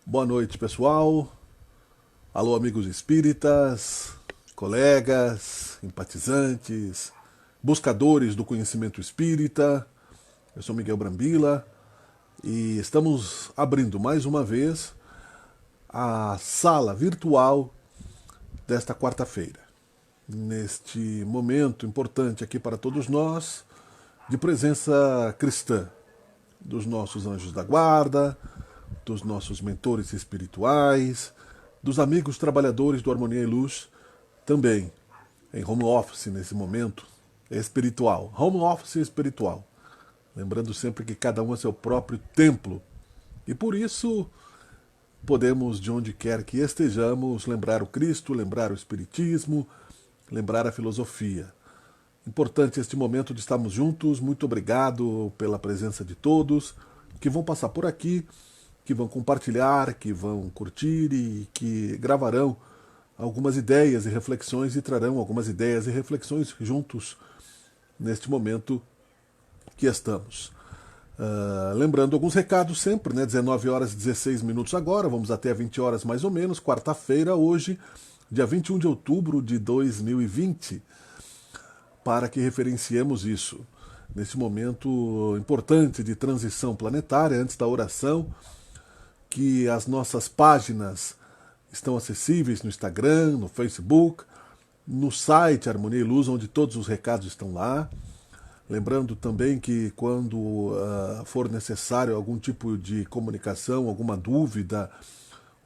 Boa noite, pessoal. Alô, amigos espíritas, colegas, empatizantes, buscadores do conhecimento espírita. Eu sou Miguel Brambila e estamos abrindo mais uma vez a sala virtual desta quarta-feira. Neste momento importante aqui para todos nós, de presença cristã, dos nossos anjos da guarda, dos nossos mentores espirituais, dos amigos trabalhadores do Harmonia e Luz, também em home office nesse momento, espiritual. Home office espiritual. Lembrando sempre que cada um é seu próprio templo. E por isso podemos, de onde quer que estejamos, lembrar o Cristo, lembrar o Espiritismo, lembrar a filosofia. Importante este momento de estarmos juntos. Muito obrigado pela presença de todos que vão passar por aqui, que vão compartilhar, que vão curtir e que gravarão algumas ideias e reflexões e trarão algumas ideias e reflexões juntos neste momento que estamos. Lembrando alguns recados sempre, né? 19 horas e 16 minutos agora, vamos até 20 horas mais ou menos, quarta-feira, hoje, dia 21 de outubro de 2020, para que referenciemos isso. Nesse momento importante de transição planetária, antes da oração, que as nossas páginas estão acessíveis no Instagram, no Facebook, no site Harmonia e Luz, onde todos os recados estão lá. Lembrando também que quando for necessário algum tipo de comunicação, alguma dúvida,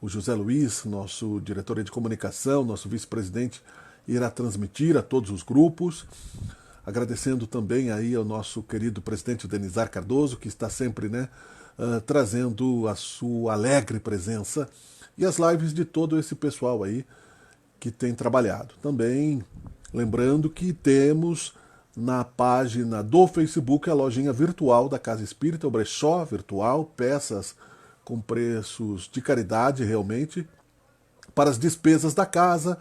o José Luiz, nosso diretor de comunicação, nosso vice-presidente, irá transmitir a todos os grupos. Agradecendo também aí ao nosso querido presidente Denizar Cardoso, que está sempre, né, trazendo a sua alegre presença, e as lives de todo esse pessoal aí que tem trabalhado. Também lembrando que temos na página do Facebook a lojinha virtual da Casa Espírita, o brechó virtual, peças com preços de caridade realmente, para as despesas da casa,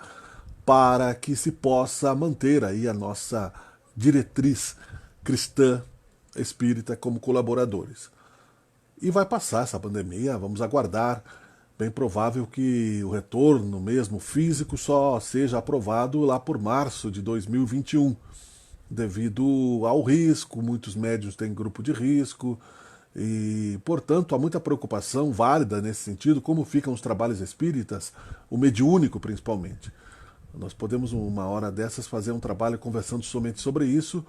para que se possa manter aí a nossa diretriz cristã espírita como colaboradores. E vai passar essa pandemia, vamos aguardar. Bem provável que o retorno mesmo físico só seja aprovado lá por março de 2021, devido ao risco, muitos médiuns têm grupo de risco, e, portanto, há muita preocupação válida nesse sentido, como ficam os trabalhos espíritas, o mediúnico principalmente. Nós podemos, uma hora dessas, fazer um trabalho conversando somente sobre isso,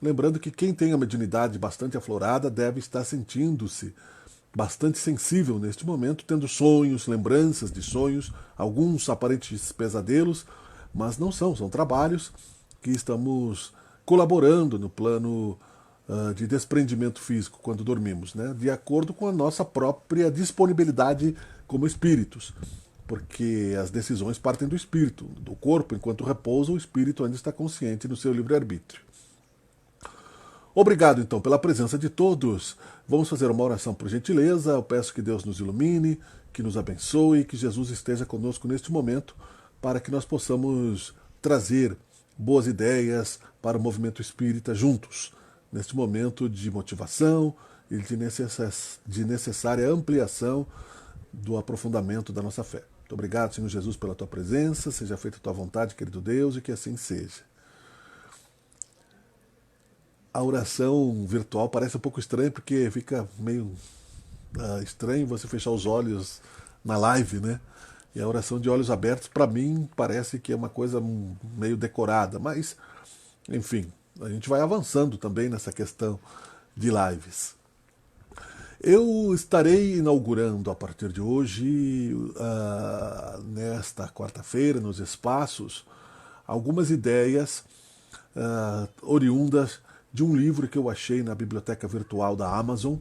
lembrando que quem tem a mediunidade bastante aflorada deve estar sentindo-se bastante sensível neste momento, tendo sonhos, lembranças de sonhos, alguns aparentes pesadelos, mas não são trabalhos que estamos colaborando no plano de desprendimento físico quando dormimos, né? De acordo com a nossa própria disponibilidade como espíritos, porque as decisões partem do espírito, do corpo. Enquanto repousa, o espírito ainda está consciente no seu livre-arbítrio. Obrigado, então, pela presença de todos. Vamos fazer uma oração por gentileza. Eu peço que Deus nos ilumine, que nos abençoe, que Jesus esteja conosco neste momento, para que nós possamos trazer boas ideias para o movimento espírita juntos, neste momento de motivação e de necessária ampliação do aprofundamento da nossa fé. Muito obrigado, Senhor Jesus, pela tua presença. Seja feita a tua vontade, querido Deus, e que assim seja. A oração virtual parece um pouco estranha, porque fica meio estranho você fechar os olhos na live, né? E a oração de olhos abertos, para mim, parece que é uma coisa meio decorada. Mas, enfim, a gente vai avançando também nessa questão de lives. Eu estarei inaugurando a partir de hoje, nesta quarta-feira, nos espaços, algumas ideias oriundas de um livro que eu achei na biblioteca virtual da Amazon,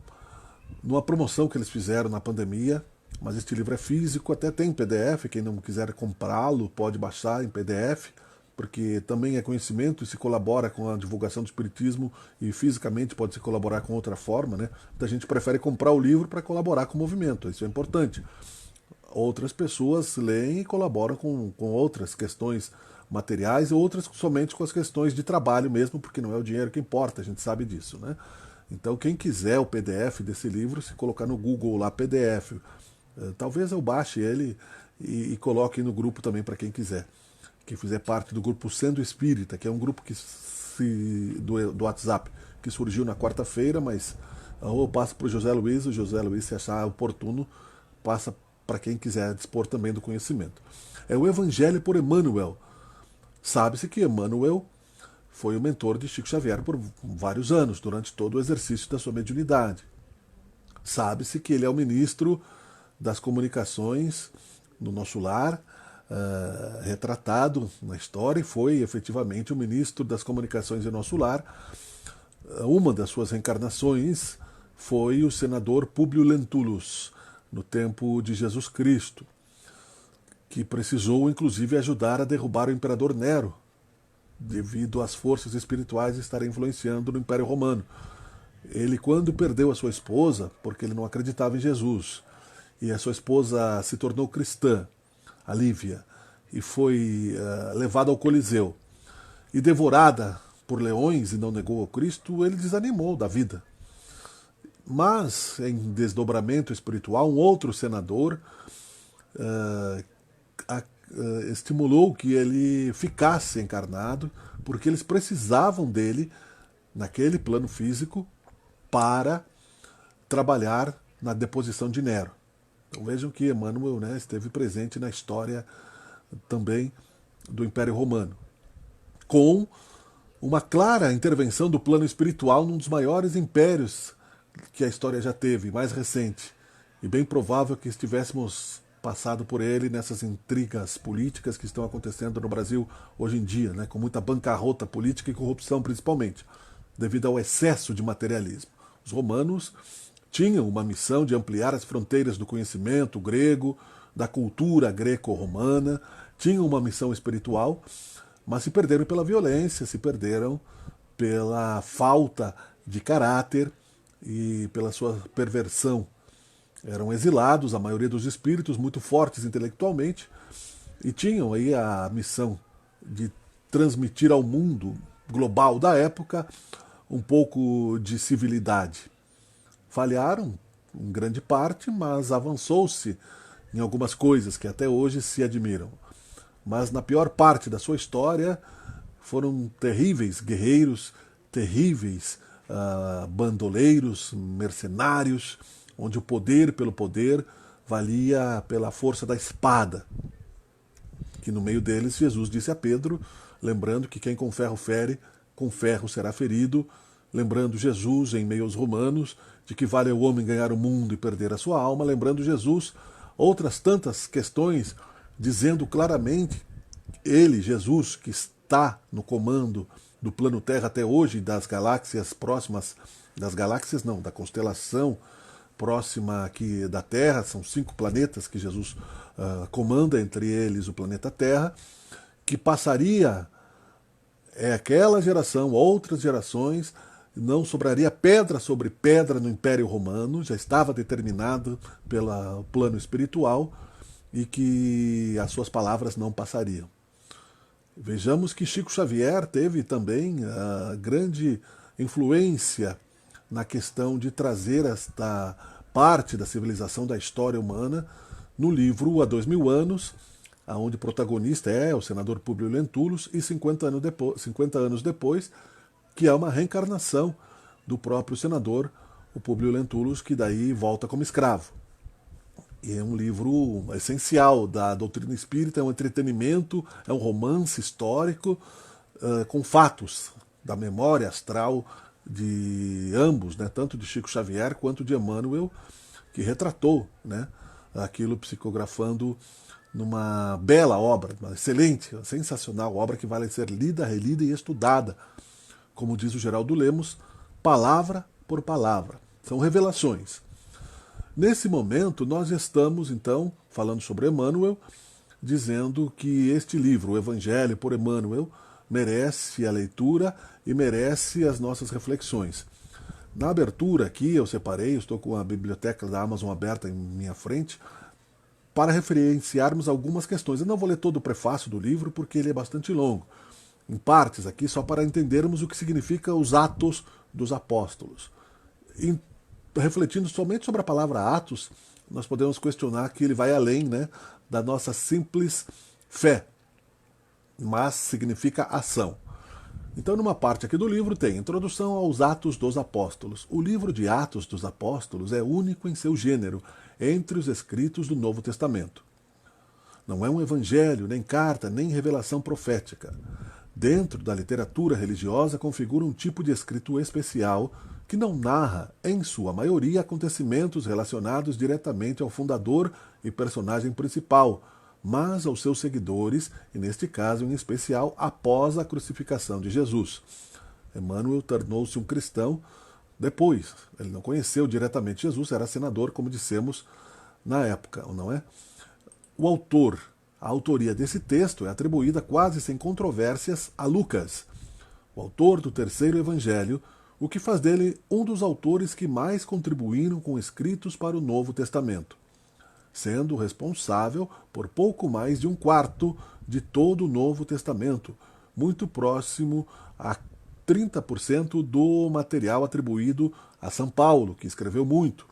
numa promoção que eles fizeram na pandemia. Mas este livro é físico, até tem em PDF, quem não quiser comprá-lo pode baixar em PDF, porque também é conhecimento e se colabora com a divulgação do espiritismo, e fisicamente pode se colaborar com outra forma, né? Muita gente prefere comprar o livro para colaborar com o movimento, isso é importante. Outras pessoas leem e colaboram com outras questões materiais, e outras somente com as questões de trabalho mesmo, porque não é o dinheiro que importa, a gente sabe disso, né? Então, quem quiser o PDF desse livro, se colocar no Google lá PDF Talvez eu baixe ele e coloque no grupo também para quem quiser, que fizer parte do grupo Sendo Espírita, que é um grupo do WhatsApp, que surgiu na quarta-feira, mas ou passa para o José Luiz, se achar oportuno, passa para quem quiser dispor também do conhecimento. É o Evangelho por Emmanuel. Sabe-se que Emmanuel foi o mentor de Chico Xavier por vários anos, durante todo o exercício da sua mediunidade. Sabe-se que ele é o ministro das comunicações no nosso lar, retratado na história, e foi efetivamente o ministro das comunicações em nosso lar. Uma das suas reencarnações foi o senador Públio Lentulus, no tempo de Jesus Cristo, que precisou inclusive ajudar a derrubar o imperador Nero, devido às forças espirituais estarem influenciando no Império Romano. Ele, quando perdeu a sua esposa, porque ele não acreditava em Jesus, e a sua esposa se tornou cristã, a Lívia, e foi levada ao Coliseu, e devorada por leões e não negou ao Cristo, ele desanimou da vida. Mas, em desdobramento espiritual, um outro senador estimulou que ele ficasse encarnado, porque eles precisavam dele naquele plano físico para trabalhar na deposição de Nero. Então vejam que Emmanuel, né, esteve presente na história também do Império Romano, com uma clara intervenção do plano espiritual num dos maiores impérios que a história já teve, mais recente, e bem provável que estivéssemos passado por ele nessas intrigas políticas que estão acontecendo no Brasil hoje em dia, né, com muita bancarrota política e corrupção principalmente, devido ao excesso de materialismo. Os romanos tinham uma missão de ampliar as fronteiras do conhecimento grego, da cultura greco-romana, tinham uma missão espiritual, mas se perderam pela violência, se perderam pela falta de caráter e pela sua perversão. Eram exilados, a maioria dos espíritos, muito fortes intelectualmente, e tinham aí a missão de transmitir ao mundo global da época um pouco de civilidade. Falharam em grande parte, mas avançou-se em algumas coisas que até hoje se admiram. Mas na pior parte da sua história foram terríveis guerreiros, terríveis bandoleiros, mercenários, onde o poder pelo poder valia pela força da espada. Que no meio deles Jesus disse a Pedro, lembrando que quem com ferro fere, com ferro será ferido, lembrando Jesus em meio aos romanos, de que vale o homem ganhar o mundo e perder a sua alma, lembrando Jesus outras tantas questões, dizendo claramente, ele, Jesus, que está no comando do plano Terra até hoje, das galáxias próximas, das galáxias não, da constelação próxima aqui da Terra, são 5 planetas que Jesus comanda, entre eles o planeta Terra, que passaria aquela geração, outras gerações, não sobraria pedra sobre pedra no Império Romano, já estava determinado pelo plano espiritual, e que as suas palavras não passariam. Vejamos que Chico Xavier teve também grande influência na questão de trazer esta parte da civilização da história humana no livro Há 2000 anos, onde o protagonista é o senador Públio Lentulus, e 50 anos depois, que é uma reencarnação do próprio senador, o Públio Lentulus, que daí volta como escravo. E é um livro essencial da doutrina espírita, é um entretenimento, é um romance histórico com fatos da memória astral de ambos, né, tanto de Chico Xavier quanto de Emmanuel, que retratou, né, aquilo psicografando numa bela obra, uma excelente, uma sensacional obra que vale ser lida, relida e estudada. Como diz o Geraldo Lemos, palavra por palavra. São revelações. Nesse momento, nós estamos, então, falando sobre Emmanuel, dizendo que este livro, o Evangelho por Emmanuel, merece a leitura e merece as nossas reflexões. Na abertura aqui, eu separei, eu estou com a biblioteca da Amazon aberta em minha frente, para referenciarmos algumas questões. Eu não vou ler todo o prefácio do livro, porque ele é bastante longo. Em partes aqui, só para entendermos o que significa os Atos dos Apóstolos. Refletindo somente sobre a palavra Atos, nós podemos questionar que ele vai além, né, da nossa simples fé, mas significa ação. Então, numa parte aqui do livro tem Introdução aos Atos dos Apóstolos. O livro de Atos dos Apóstolos é único em seu gênero entre os escritos do Novo Testamento. Não é um evangelho, nem carta, nem revelação profética. Dentro da literatura religiosa configura um tipo de escrito especial que não narra, em sua maioria, acontecimentos relacionados diretamente ao fundador e personagem principal, mas aos seus seguidores, e neste caso em especial após a crucificação de Jesus. Emmanuel tornou-se um cristão depois. Ele não conheceu diretamente Jesus, era senador, como dissemos na época, não é? A autoria desse texto é atribuída quase sem controvérsias a Lucas, o autor do terceiro evangelho, o que faz dele um dos autores que mais contribuíram com escritos para o Novo Testamento, sendo responsável por pouco mais de 1/4 de todo o Novo Testamento, muito próximo a 30% do material atribuído a São Paulo, que escreveu muito,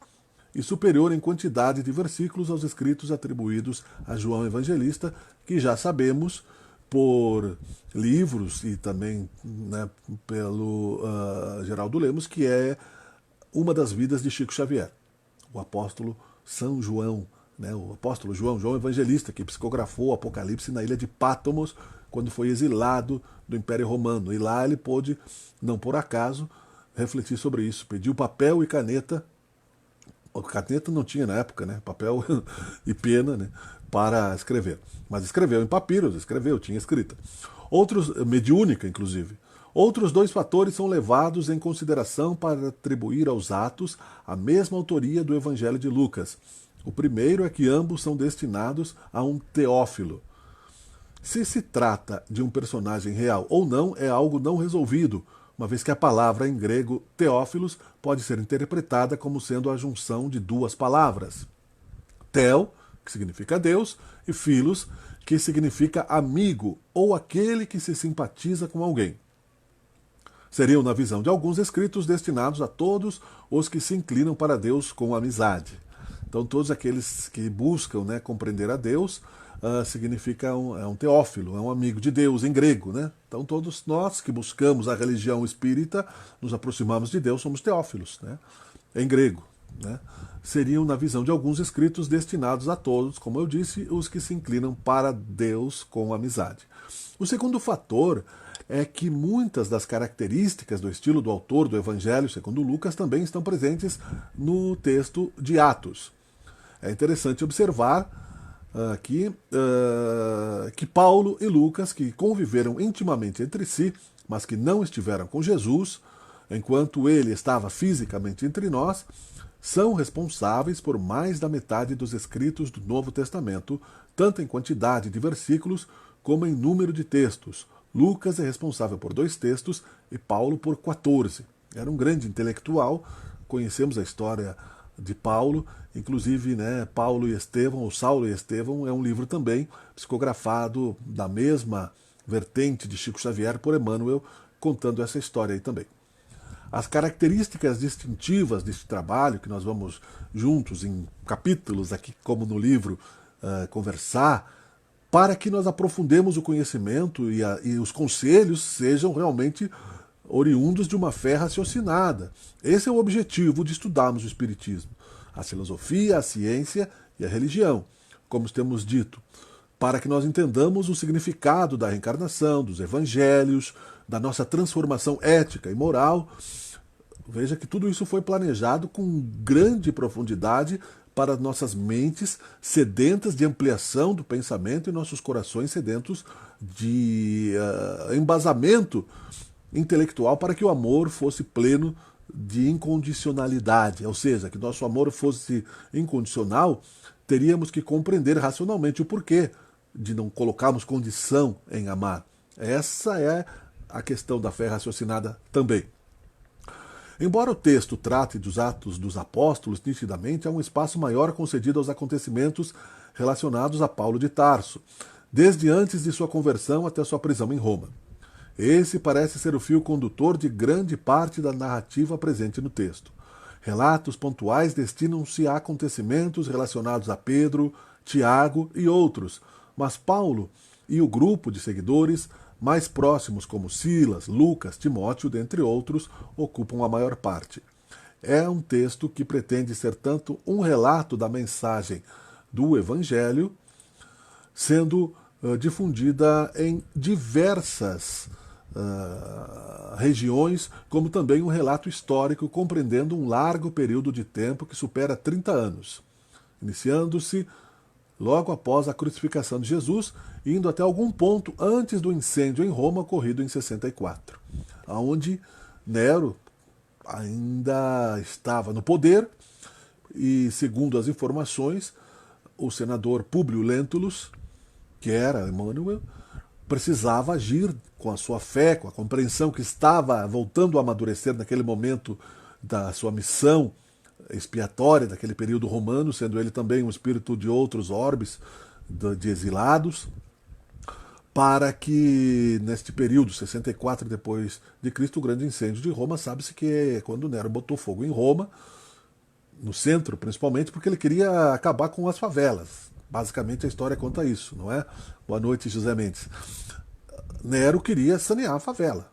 e superior em quantidade de versículos aos escritos atribuídos a João Evangelista, que já sabemos por livros e também, né, pelo Geraldo Lemos, que é uma das vidas de Chico Xavier, o apóstolo São João, né, o apóstolo João Evangelista, que psicografou o Apocalipse na ilha de Pátomos, quando foi exilado do Império Romano. E lá ele pôde, não por acaso, refletir sobre isso. Pediu papel e caneta. Caneta não tinha na época, né? Papel e pena, né? Para escrever. Mas escreveu em papiros, tinha escrita. Mediúnica, inclusive. Outros 2 fatores são levados em consideração para atribuir aos Atos a mesma autoria do Evangelho de Lucas. O primeiro é que ambos são destinados a um Teófilo. Se se trata de um personagem real ou não é algo não resolvido, uma vez que a palavra em grego Teófilos pode ser interpretada como sendo a junção de 2 palavras. Theo, que significa Deus, e Filos, que significa amigo ou aquele que se simpatiza com alguém. Seriam, na visão de alguns escritos, destinados a todos os que se inclinam para Deus com amizade. Então, todos aqueles que buscam, né, compreender a Deus, significa um teófilo, é um amigo de Deus em grego, né? Então todos nós que buscamos a religião espírita, nos aproximamos de Deus, somos teófilos, né? Em grego, né? Seriam, na visão de alguns escritos, destinados a todos, como eu disse, os que se inclinam para Deus com amizade. O segundo fator é que muitas das características do estilo do autor do Evangelho segundo Lucas também estão presentes no texto de Atos. É interessante observar aqui que Paulo e Lucas, que conviveram intimamente entre si, mas que não estiveram com Jesus, enquanto ele estava fisicamente entre nós, são responsáveis por mais da metade dos escritos do Novo Testamento, tanto em quantidade de versículos como em número de textos. Lucas é responsável por 2 textos e Paulo por 14. Era um grande intelectual, conhecemos a história de Paulo, inclusive, né, Paulo e Estevão, ou Saulo e Estevão, é um livro também psicografado da mesma vertente de Chico Xavier por Emmanuel, contando essa história aí também. As características distintivas deste trabalho, que nós vamos juntos em capítulos aqui, como no livro, conversar, para que nós aprofundemos o conhecimento e os conselhos sejam realmente oriundos de uma fé raciocinada. Esse é o objetivo de estudarmos o Espiritismo, a filosofia, a ciência e a religião, como temos dito, para que nós entendamos o significado da reencarnação, dos evangelhos, da nossa transformação ética e moral. Veja que tudo isso foi planejado com grande profundidade para nossas mentes sedentas de ampliação do pensamento e nossos corações sedentos de embasamento intelectual para que o amor fosse pleno de incondicionalidade, ou seja, que nosso amor fosse incondicional, teríamos que compreender racionalmente o porquê de não colocarmos condição em amar. Essa é a questão da fé raciocinada também. Embora o texto trate dos Atos dos Apóstolos, nitidamente há um espaço maior concedido aos acontecimentos relacionados a Paulo de Tarso, desde antes de sua conversão até sua prisão em Roma. Esse parece ser o fio condutor de grande parte da narrativa presente no texto. Relatos pontuais destinam-se a acontecimentos relacionados a Pedro, Tiago e outros, mas Paulo e o grupo de seguidores mais próximos, como Silas, Lucas, Timóteo, dentre outros, ocupam a maior parte. É um texto que pretende ser tanto um relato da mensagem do Evangelho, sendo difundida em diversas regiões, como também um relato histórico compreendendo um largo período de tempo que supera 30 anos, iniciando-se logo após a crucificação de Jesus, indo até algum ponto antes do incêndio em Roma ocorrido em 64, onde Nero ainda estava no poder e, segundo as informações, o senador Públio Lentulus, que era Emmanuel, precisava agir com a sua fé, com a compreensão que estava voltando a amadurecer naquele momento da sua missão expiatória daquele período romano, sendo ele também um espírito de outros orbes, de exilados, para que neste período, 64 depois de Cristo, o grande incêndio de Roma, sabe-se que é quando Nero botou fogo em Roma, no centro principalmente, porque ele queria acabar com as favelas. Basicamente a história conta isso, não é? Boa noite, José Mendes. Nero queria sanear a favela.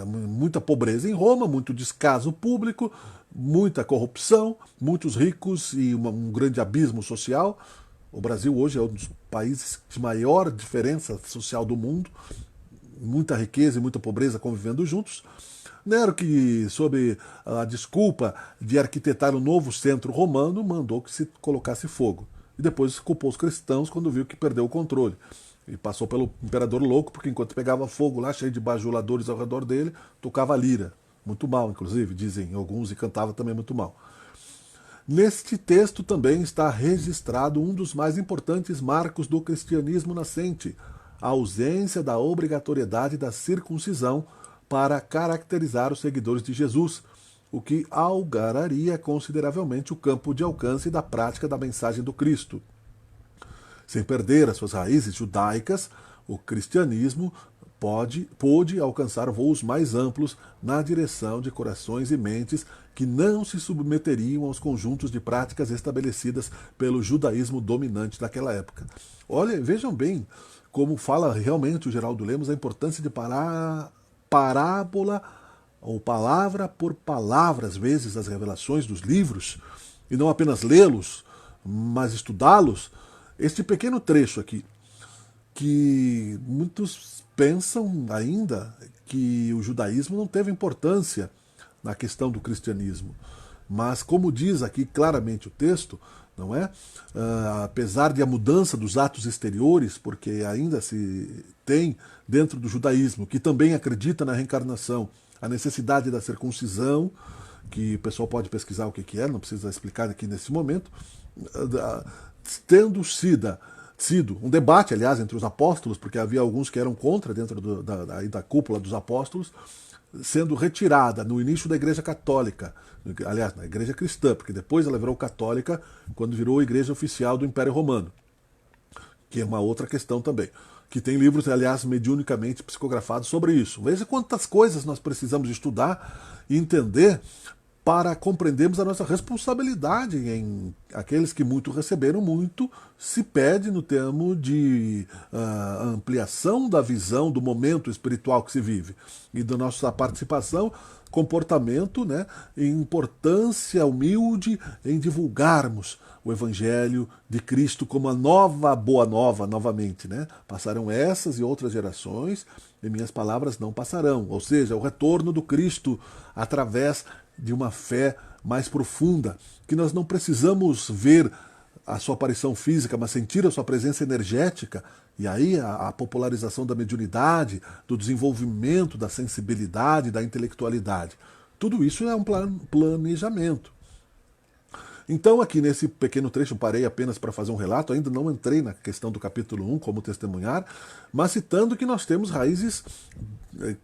Muita pobreza em Roma, muito descaso público, muita corrupção, muitos ricos e um grande abismo social. O Brasil hoje é um dos países de maior diferença social do mundo, muita riqueza e muita pobreza convivendo juntos. Nero, que sob a desculpa de arquitetar um novo centro romano, mandou que se colocasse fogo. E depois culpou os cristãos quando viu que perdeu o controle. E passou pelo imperador louco, porque enquanto pegava fogo lá, cheio de bajuladores ao redor dele, tocava lira. Muito mal, inclusive, dizem alguns, e cantava também muito mal. Neste texto também está registrado um dos mais importantes marcos do cristianismo nascente, a ausência da obrigatoriedade da circuncisão para caracterizar os seguidores de Jesus, o que algararia consideravelmente o campo de alcance da prática da mensagem do Cristo. Sem perder as suas raízes judaicas, o cristianismo pôde alcançar voos mais amplos na direção de corações e mentes que não se submeteriam aos conjuntos de práticas estabelecidas pelo judaísmo dominante daquela época. Olha, vejam bem como fala realmente o Geraldo Lemos a importância de parábola ou palavra por palavra, às vezes, as revelações dos livros, e não apenas lê-los, mas estudá-los. Este pequeno trecho aqui, que muitos pensam ainda que o judaísmo não teve importância na questão do cristianismo. Mas, como diz aqui claramente o texto, não é? Apesar de a mudança dos atos exteriores, porque ainda se tem dentro do judaísmo, que também acredita na reencarnação, a necessidade da circuncisão, que o pessoal pode pesquisar o que é, não precisa explicar aqui nesse momento, tendo sido um debate, aliás, entre os apóstolos, porque havia alguns que eram contra dentro da cúpula dos apóstolos, sendo retirada no início da Igreja Católica, aliás, na Igreja Cristã, porque depois ela virou católica quando virou a Igreja Oficial do Império Romano, que é uma outra questão também, que tem livros, aliás, mediunicamente psicografados sobre isso. Veja quantas coisas nós precisamos estudar e entender para compreendermos a nossa responsabilidade em aqueles que muito receberam, muito se pede no termo de ampliação da visão do momento espiritual que se vive e da nossa participação, comportamento, né, e importância humilde em divulgarmos o Evangelho de Cristo como a nova boa nova, novamente, né? Passarão essas e outras gerações e minhas palavras não passarão, ou seja, o retorno do Cristo através de uma fé mais profunda, que nós não precisamos ver a sua aparição física, mas sentir a sua presença energética, e aí a popularização da mediunidade, do desenvolvimento da sensibilidade, da intelectualidade. Tudo isso é um planejamento. Então aqui nesse pequeno trecho, parei apenas para fazer um relato, ainda não entrei na questão do capítulo 1, como testemunhar, mas citando que nós temos raízes,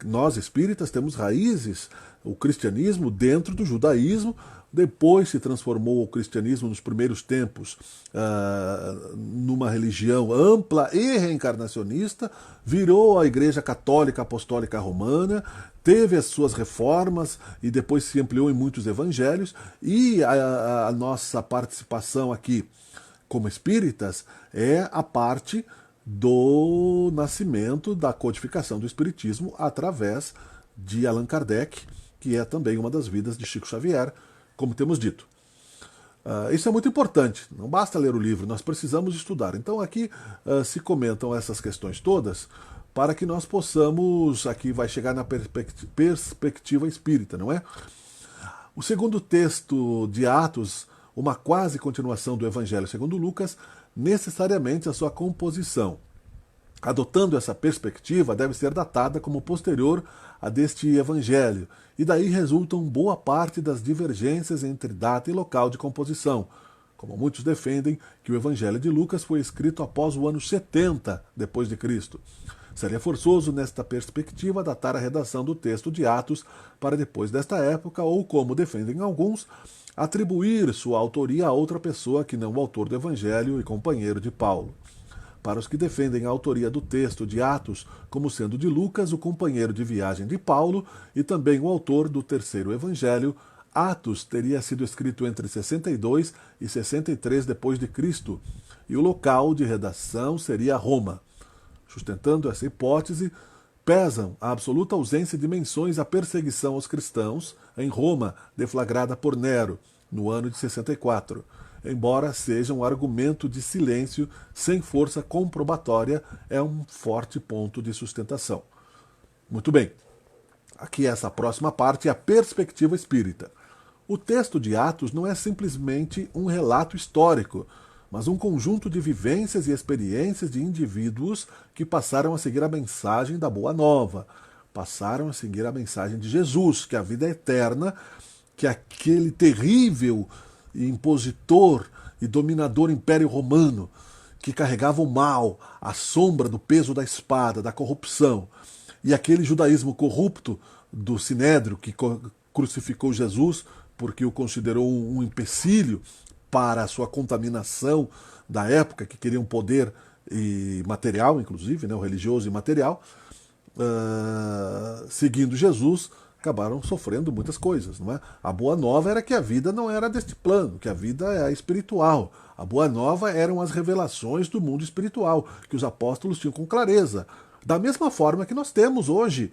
nós espíritas temos raízes, o cristianismo dentro do judaísmo, depois se transformou o cristianismo nos primeiros tempos numa religião ampla e reencarnacionista, virou a Igreja Católica Apostólica Romana, teve as suas reformas e depois se ampliou em muitos evangelhos, e a nossa participação aqui como espíritas é a parte do nascimento da codificação do espiritismo através de Allan Kardec, que é também uma das vidas de Chico Xavier, como temos dito. Isso é muito importante, não basta ler o livro, nós precisamos estudar. Então aqui se comentam essas questões todas para que nós possamos, aqui vai chegar na perspectiva espírita, não é? O segundo texto de Atos, uma quase continuação do Evangelho segundo Lucas, necessariamente a sua composição, adotando essa perspectiva, deve ser datada como posterior a deste evangelho, e daí resultam boa parte das divergências entre data e local de composição, como muitos defendem que o evangelho de Lucas foi escrito após o ano 70 depois de Cristo. Seria forçoso, nesta perspectiva, datar a redação do texto de Atos para depois desta época, ou, como defendem alguns, atribuir sua autoria a outra pessoa que não o autor do evangelho e companheiro de Paulo. Para os que defendem a autoria do texto de Atos como sendo de Lucas, o companheiro de viagem de Paulo, e também o autor do terceiro evangelho, Atos teria sido escrito entre 62 e 63 depois de Cristo, e o local de redação seria Roma. Sustentando essa hipótese, pesam a absoluta ausência de menções à perseguição aos cristãos em Roma, deflagrada por Nero, no ano de 64. Embora seja um argumento de silêncio sem força comprobatória, é um forte ponto de sustentação. Muito bem, aqui essa próxima parte é a perspectiva espírita. O texto de Atos não é simplesmente um relato histórico, mas um conjunto de vivências e experiências de indivíduos que passaram a seguir a mensagem da Boa Nova, passaram a seguir a mensagem de Jesus, que a vida é eterna, que aquele terrível impositor e dominador Império Romano, que carregava o mal, a sombra do peso da espada, da corrupção, e aquele judaísmo corrupto do Sinédrio, que crucificou Jesus porque o considerou um empecilho para a sua contaminação da época, que queria um poder material, inclusive, né, o religioso e material, seguindo Jesus, acabaram sofrendo muitas coisas, não é? A boa nova era que a vida não era deste plano, que a vida é espiritual. A boa nova eram as revelações do mundo espiritual, que os apóstolos tinham com clareza. Da mesma forma que nós temos hoje,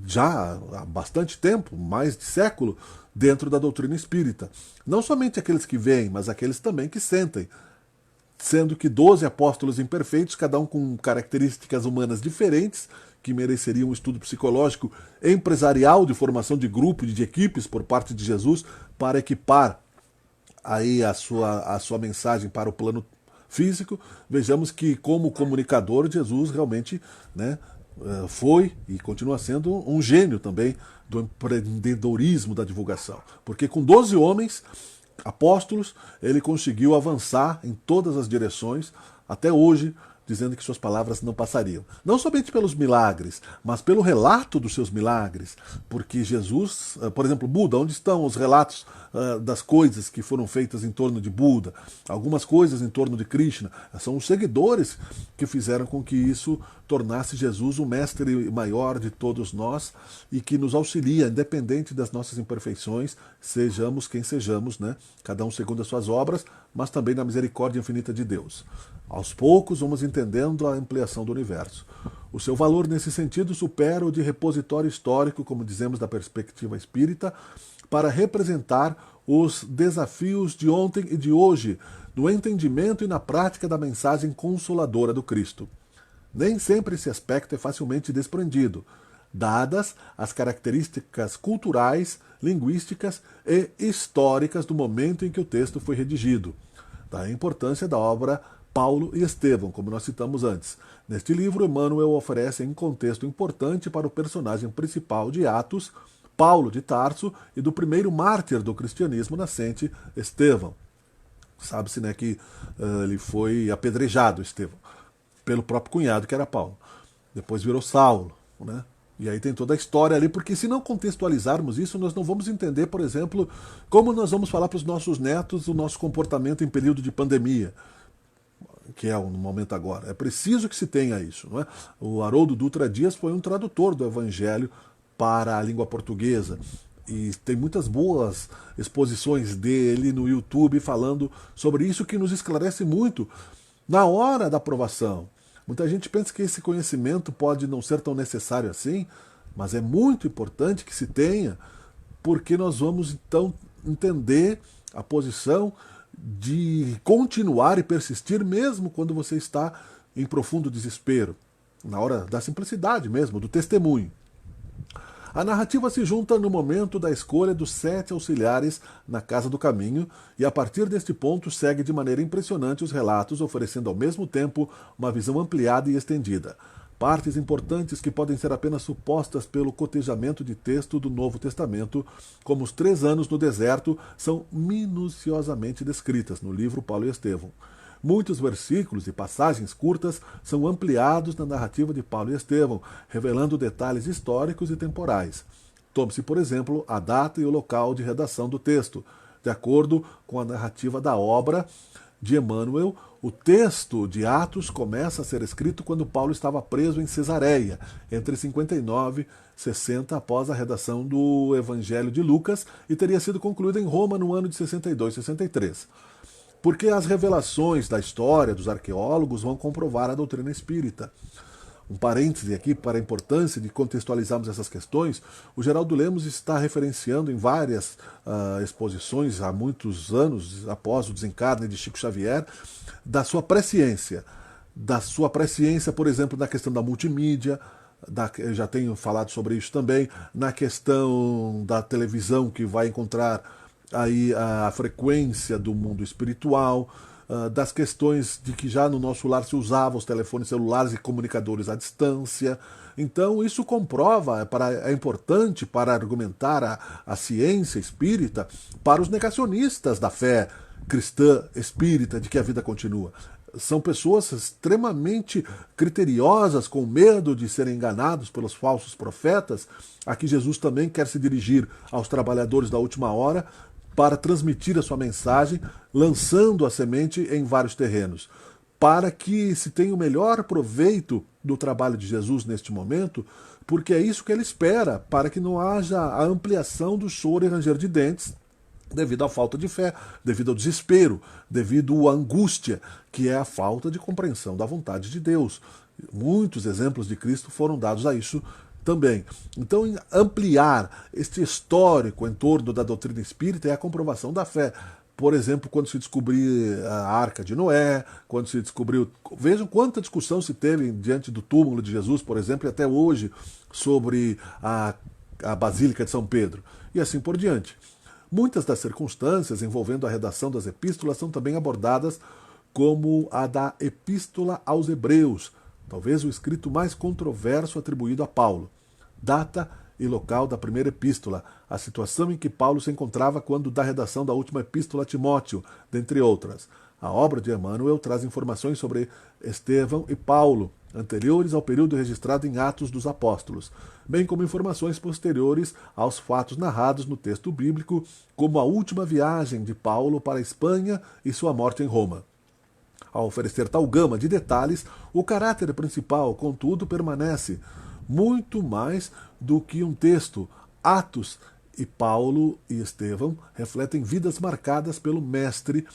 já há bastante tempo, mais de século, dentro da doutrina espírita. Não somente aqueles que veem, mas aqueles também que sentem. Sendo que 12 apóstolos imperfeitos, cada um com características humanas diferentes, que mereceriam um estudo psicológico empresarial de formação de grupo, de equipes por parte de Jesus, para equipar aí a sua mensagem para o plano físico. Vejamos que, como comunicador, Jesus realmente, né, foi e continua sendo um gênio também do empreendedorismo da divulgação. Porque com 12 homens, apóstolos, ele conseguiu avançar em todas as direções, até hoje, dizendo que suas palavras não passariam. Não somente pelos milagres, mas pelo relato dos seus milagres. Porque Jesus, por exemplo, Buda, onde estão os relatos das coisas que foram feitas em torno de Buda? Algumas coisas em torno de Krishna. São os seguidores que fizeram com que isso tornasse Jesus o mestre maior de todos nós e que nos auxilia, independente das nossas imperfeições, sejamos quem sejamos, né? Cada um segundo as suas obras, mas também na misericórdia infinita de Deus. Aos poucos vamos entendendo a ampliação do universo. O seu valor nesse sentido supera o de repositório histórico, como dizemos da perspectiva espírita, para representar os desafios de ontem e de hoje, no entendimento e na prática da mensagem consoladora do Cristo. Nem sempre esse aspecto é facilmente desprendido, dadas as características culturais, linguísticas e históricas do momento em que o texto foi redigido. Daí a importância da obra Paulo e Estevão, como nós citamos antes. Neste livro, Emmanuel oferece um contexto importante para o personagem principal de Atos, Paulo de Tarso, e do primeiro mártir do cristianismo nascente, Estevão. Sabe-se, né, que ele foi apedrejado, Estevão, pelo próprio cunhado, que era Paulo. Depois virou Saulo, né? E aí tem toda a história ali, porque se não contextualizarmos isso, nós não vamos entender, por exemplo, como nós vamos falar para os nossos netos o nosso comportamento em período de pandemia, que é no momento agora. É preciso que se tenha isso. Não é? O Haroldo Dutra Dias foi um tradutor do Evangelho para a língua portuguesa. E tem muitas boas exposições dele no YouTube falando sobre isso, que nos esclarece muito na hora da aprovação. Muita gente pensa que esse conhecimento pode não ser tão necessário assim, mas é muito importante que se tenha, porque nós vamos então entender a posição de continuar e persistir mesmo quando você está em profundo desespero, na hora da simplicidade mesmo, do testemunho. A narrativa se junta no momento da escolha dos 7 auxiliares na Casa do Caminho, e a partir deste ponto segue de maneira impressionante os relatos, oferecendo ao mesmo tempo uma visão ampliada e estendida. Partes importantes que podem ser apenas supostas pelo cotejamento de texto do Novo Testamento, como os 3 anos no deserto, são minuciosamente descritas no livro Paulo e Estevão. Muitos versículos e passagens curtas são ampliados na narrativa de Paulo e Estevão, revelando detalhes históricos e temporais. Tome-se, por exemplo, a data e o local de redação do texto. De acordo com a narrativa da obra de Emmanuel, o texto de Atos começa a ser escrito quando Paulo estava preso em Cesareia, entre 59 e 60 após a redação do Evangelho de Lucas, e teria sido concluído em Roma no ano de 62 e 63. Porque as revelações da história dos arqueólogos vão comprovar a doutrina espírita. Um parêntese aqui para a importância de contextualizarmos essas questões. O Geraldo Lemos está referenciando em várias exposições, há muitos anos após o desencarne de Chico Xavier, da sua presciência. Da sua presciência, por exemplo, na questão da multimídia, eu já tenho falado sobre isso também, na questão da televisão, que vai encontrar aí a frequência do mundo espiritual, das questões de que já no nosso lar se usavam os telefones celulares e comunicadores à distância. Então isso comprova, é importante para argumentar a ciência espírita para os negacionistas da fé cristã espírita de que a vida continua. São pessoas extremamente criteriosas, com medo de serem enganados pelos falsos profetas. Aqui Jesus também quer se dirigir aos trabalhadores da última hora para transmitir a sua mensagem, lançando a semente em vários terrenos, para que se tenha o melhor proveito do trabalho de Jesus neste momento, porque é isso que ele espera, para que não haja a ampliação do choro e ranger de dentes, devido à falta de fé, devido ao desespero, devido à angústia, que é a falta de compreensão da vontade de Deus. Muitos exemplos de Cristo foram dados a isso também. Então, ampliar este histórico em torno da doutrina espírita é a comprovação da fé. Por exemplo, quando se descobriu a Arca de Noé, quando se descobriu... Vejam quanta discussão se teve diante do túmulo de Jesus, por exemplo, e até hoje, sobre a Basílica de São Pedro, e assim por diante. Muitas das circunstâncias envolvendo a redação das epístolas são também abordadas, como a da Epístola aos Hebreus, talvez o escrito mais controverso atribuído a Paulo. Data e local da primeira epístola, a situação em que Paulo se encontrava quando da redação da última epístola a Timóteo, dentre outras. A obra de Emmanuel traz informações sobre Estevão e Paulo, anteriores ao período registrado em Atos dos Apóstolos, bem como informações posteriores aos fatos narrados no texto bíblico, como a última viagem de Paulo para a Espanha e sua morte em Roma. Ao oferecer tal gama de detalhes, o caráter principal, contudo, permanece muito mais do que um texto. Atos e Paulo e Estevão refletem vidas marcadas pelo Mestre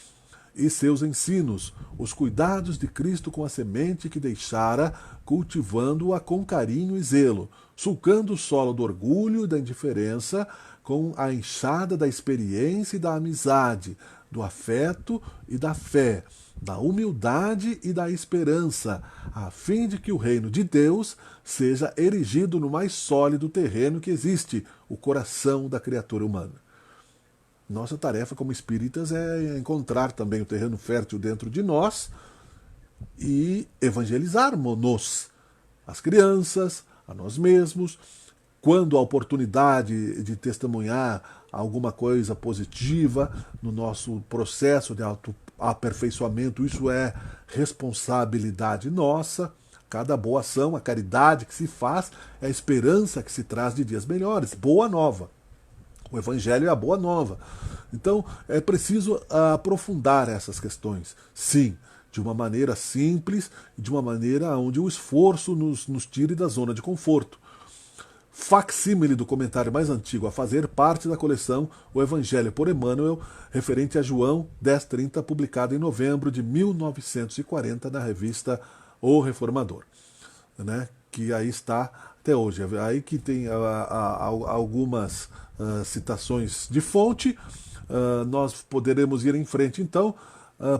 e seus ensinos, os cuidados de Cristo com a semente que deixara, cultivando-a com carinho e zelo, sulcando o solo do orgulho e da indiferença com a enxada da experiência e da amizade, do afeto e da fé, da humildade e da esperança, a fim de que o reino de Deus seja erigido no mais sólido terreno que existe, o coração da criatura humana. Nossa tarefa como espíritas é encontrar também o terreno fértil dentro de nós e evangelizarmos-nos, as crianças, a nós mesmos. Quando a oportunidade de testemunhar alguma coisa positiva no nosso processo de autoaperfeiçoamento, isso é responsabilidade nossa. Cada boa ação, a caridade que se faz, é a esperança que se traz de dias melhores. Boa nova. O Evangelho é a boa nova. Então, é preciso aprofundar essas questões. Sim, de uma maneira simples, de uma maneira onde o esforço nos tire da zona de conforto. Facsímile do comentário mais antigo a fazer parte da coleção O Evangelho por Emmanuel, referente a João 1030, publicado em novembro de 1940 na revista O Reformador, né? Que aí está até hoje. Aí que tem algumas citações de fonte. Nós poderemos ir em frente, então,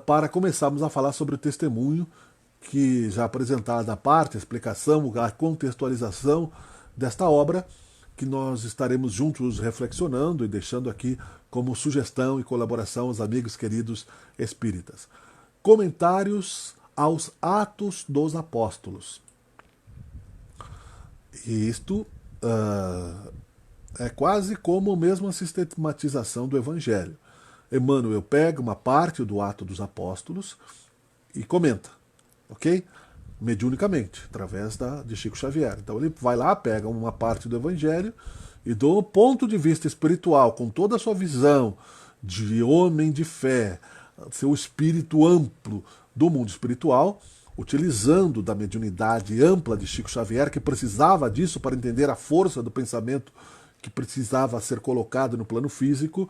para começarmos a falar sobre o testemunho, que já apresentada a parte, a explicação, a contextualização desta obra, que nós estaremos juntos reflexionando e deixando aqui como sugestão e colaboração aos amigos queridos espíritas. Comentários aos Atos dos Apóstolos. E isto é quase como mesmo a sistematização do Evangelho. Emmanuel pega uma parte do Ato dos Apóstolos e comenta, ok? Mediunicamente, através de Chico Xavier. Então ele vai lá, pega uma parte do Evangelho e do ponto de vista espiritual, com toda a sua visão de homem de fé, seu espírito amplo do mundo espiritual, utilizando da mediunidade ampla de Chico Xavier, que precisava disso para entender a força do pensamento que precisava ser colocado no plano físico,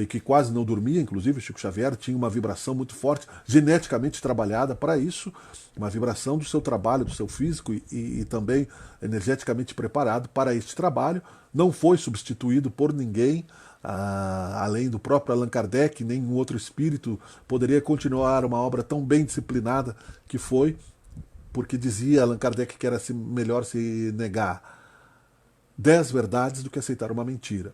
e que quase não dormia. Inclusive Chico Xavier tinha uma vibração muito forte, geneticamente trabalhada para isso, uma vibração do seu trabalho, do seu físico, e também energeticamente preparado para este trabalho. Não foi substituído por ninguém, além do próprio Allan Kardec. Nenhum outro espírito poderia continuar uma obra tão bem disciplinada que foi, porque dizia Allan Kardec que era melhor se negar 10 verdades do que aceitar uma mentira.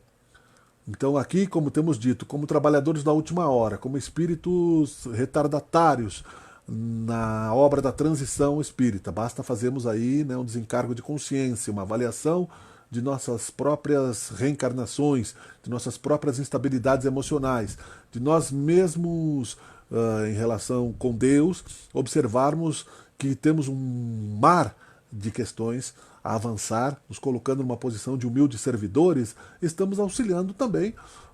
Então aqui, como temos dito, como trabalhadores da última hora, como espíritos retardatários na obra da transição espírita, basta fazermos aí, né, um desencargo de consciência, uma avaliação de nossas próprias reencarnações, de nossas próprias instabilidades emocionais, de nós mesmos em relação com Deus, observarmos que temos um mar de questões a avançar, nos colocando numa posição de humildes servidores. Estamos auxiliando também